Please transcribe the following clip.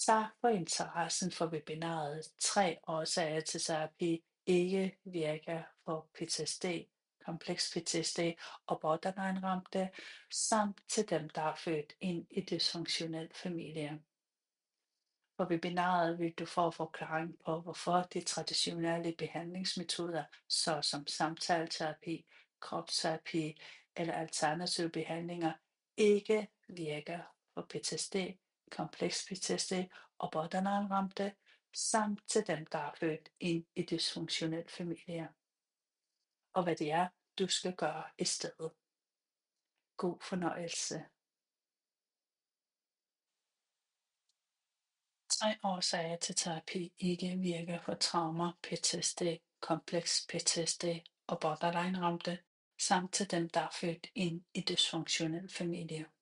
Tak for interessen for webinaret. Tre årsager til terapi ikke virker for PTSD, kompleks PTSD og borderline-ramte, samt til dem, der er født ind i dysfunktionel familie. På webinaret vil du få forklaring på, hvorfor de traditionelle behandlingsmetoder, såsom samtaleterapi, kropsterapi eller alternative behandlinger, ikke virker for PTSD, kompleks PTSD og borderline-ramte, samt til dem, der er født ind i dysfunktionel familie, og hvad det er, du skal gøre i stedet. God fornøjelse. Tre årsager til terapi ikke virker for traumer, PTSD, kompleks PTSD og borderline-ramte, samt til dem, der er født ind i dysfunktionel familie.